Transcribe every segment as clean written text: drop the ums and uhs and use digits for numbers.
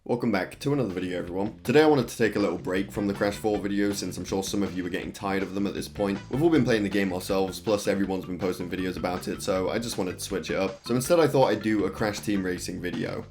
Welcome back to another video, everyone. Today I wanted to take a little break from the Crash 4 videos since I'm sure some of you are getting tired of them at this point. We've all been playing the game ourselves, plus everyone's been posting videos about it, so I just wanted to switch it up. So instead I thought I'd do a Crash Team Racing video.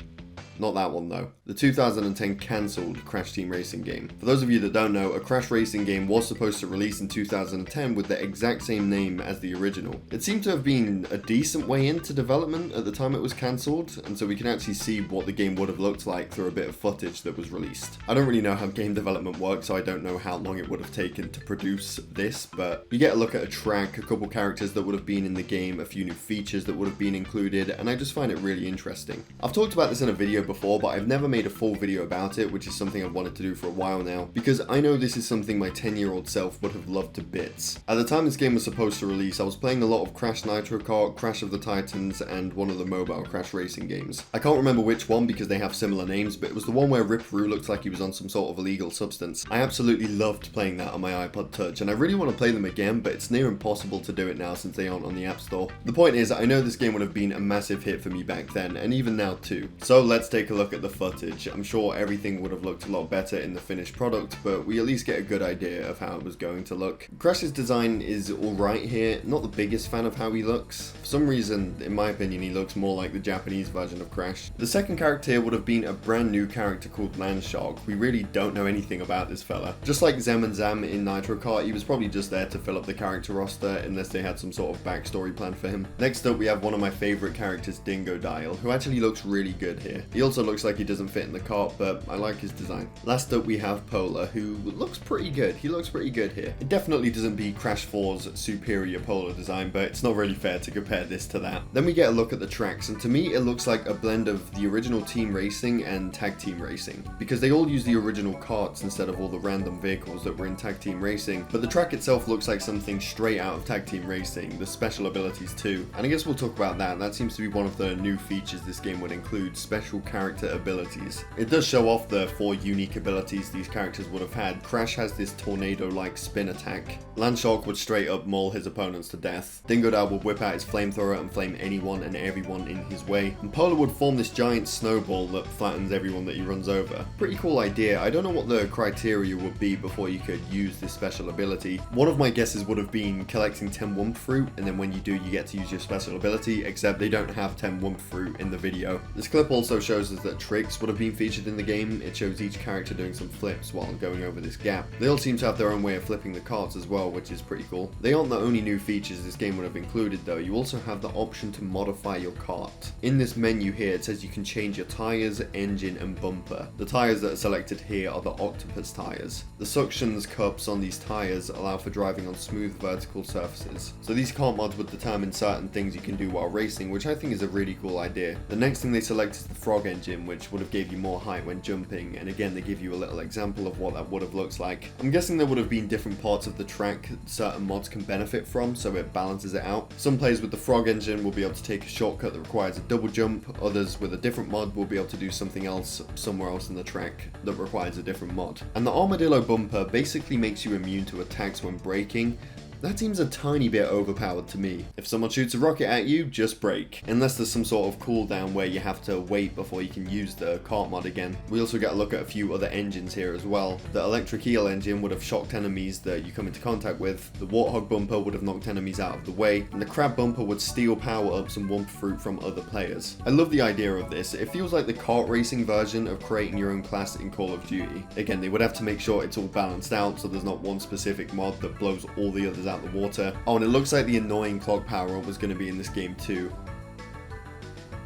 Not that one though. The 2010 cancelled Crash Team Racing game. For those of you that don't know, a Crash Racing game was supposed to release in 2010 with the exact same name as the original. It seemed to have been a decent way into development at the time it was cancelled, and so we can actually see what the game would have looked like through a bit of footage that was released. I don't really know how game development works, so I don't know how long it would have taken to produce this, but you get a look at a track, a couple characters that would have been in the game, a few new features that would have been included, and I just find it really interesting. I've talked about this in a video before, but I've never made a full video about it, which is something I've wanted to do for a while now, because I know this is something my 10-year-old self would have loved to bits. At the time this game was supposed to release, I was playing a lot of Crash Nitro Kart, Crash of the Titans, and one of the mobile Crash Racing games. I can't remember which one because they have similar names, but it was the one where Ripperoo looked like he was on some sort of illegal substance. I absolutely loved playing that on my iPod Touch, and I really want to play them again, but it's near impossible to do it now since they aren't on the App Store. The point is, I know this game would have been a massive hit for me back then, and even now too. So let's take a look at the footage. I'm sure everything would have looked a lot better in the finished product, but we at least get a good idea of how it was going to look. Crash's design is alright here, not the biggest fan of how he looks. For some reason, in my opinion, he looks more like the Japanese version of Crash. The second character here would have been a brand new character called Landshark. We really don't know anything about this fella. Just like Zem and Zam in Nitro Kart, he was probably just there to fill up the character roster unless they had some sort of backstory plan for him. Next up, we have one of my favourite characters, Dingodile, who actually looks really good here. He also looks like he doesn't fit in the kart, but I like his design. Last up we have Polar, who looks pretty good. He looks pretty good here. It definitely doesn't beat Crash 4's superior Polar design, but it's not really fair to compare this to that. Then we get a look at the tracks, and to me it looks like a blend of the original Team Racing and Tag Team Racing, because they all use the original karts instead of all the random vehicles that were in Tag Team Racing, but the track itself looks like something straight out of Tag Team Racing, the special abilities too, and I guess we'll talk about that. That seems to be one of the new features this game would include, special character abilities. It does show off the 4 unique abilities these characters would have had. Crash has this tornado-like spin attack. Landshark would straight up maul his opponents to death. Dingodile would whip out his flamethrower and flame anyone and everyone in his way. And Polar would form this giant snowball that flattens everyone that he runs over. Pretty cool idea. I don't know what the criteria would be before you could use this special ability. One of my guesses would have been collecting 10 Wump Fruit, and then when you do, you get to use your special ability, except they don't have 10 Wump Fruit in the video. This clip also shows us that tricks would have been featured in the game. It shows each character doing some flips while going over this gap. They all seem to have their own way of flipping the karts as well, which is pretty cool. They aren't the only new features this game would have included though. You also have the option to modify your kart. In this menu here, it says you can change your tires, engine and bumper. The tires that are selected here are the octopus tires. The suctions cups on these tires allow for driving on smooth vertical surfaces. So these kart mods would determine certain things you can do while racing, which I think is a really cool idea. The next thing they select is the frog engine, which would have gave you more height when jumping, and again they give you a little example of what that would have looked like. I'm guessing there would have been different parts of the track certain mods can benefit from, so it balances it out. Some players with the frog engine will be able to take a shortcut that requires a double jump, others with a different mod will be able to do something else somewhere else in the track that requires a different mod. And the armadillo bumper basically makes you immune to attacks when braking. That seems a tiny bit overpowered to me. If someone shoots a rocket at you, just brake. Unless there's some sort of cooldown where you have to wait before you can use the kart mod again. We also get a look at a few other engines here as well. The electric eel engine would have shocked enemies that you come into contact with. The warthog bumper would have knocked enemies out of the way. And the crab bumper would steal power-ups and Wump Fruit from other players. I love the idea of this. It feels like the kart racing version of creating your own class in Call of Duty. Again, they would have to make sure it's all balanced out so there's not one specific mod that blows all the others out the water. Oh, and it looks like the annoying clock power-up was going to be in this game too.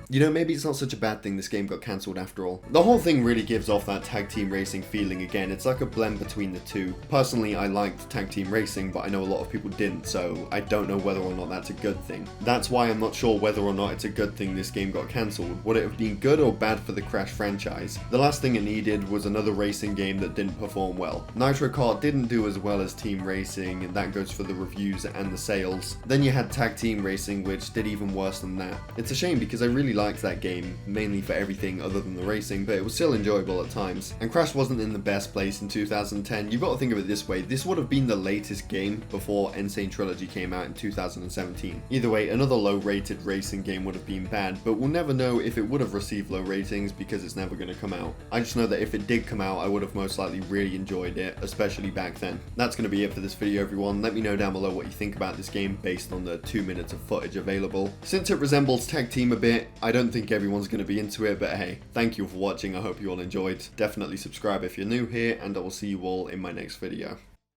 You know, maybe it's not such a bad thing this game got cancelled after all. The whole thing really gives off that tag team racing feeling again. It's like a blend between the two. Personally, I liked tag team racing, but I know a lot of people didn't, so I don't know whether or not that's a good thing. That's why I'm not sure whether or not it's a good thing this game got cancelled. Would it have been good or bad for the Crash franchise? The last thing it needed was another racing game that didn't perform well. Nitro Kart didn't do as well as Team Racing, and that goes for the reviews and the sales. Then you had Tag Team Racing, which did even worse than that. It's a shame because I really liked that game, mainly for everything other than the racing, but it was still enjoyable at times. And Crash wasn't in the best place in 2010. You've got to think of it this way, this would have been the latest game before Insane Trilogy came out in 2017. Either way, another low rated racing game would have been bad, but we'll never know if it would have received low ratings because it's never going to come out. I just know that if it did come out, I would have most likely really enjoyed it, especially back then. That's going to be it for this video, everyone. Let me know down below what you think about this game based on the 2 minutes of footage available. Since it resembles Tag Team a bit, I don't think everyone's going to be into it, but hey, thank you for watching. I hope you all enjoyed. Definitely subscribe if you're new here, and I will see you all in my next video.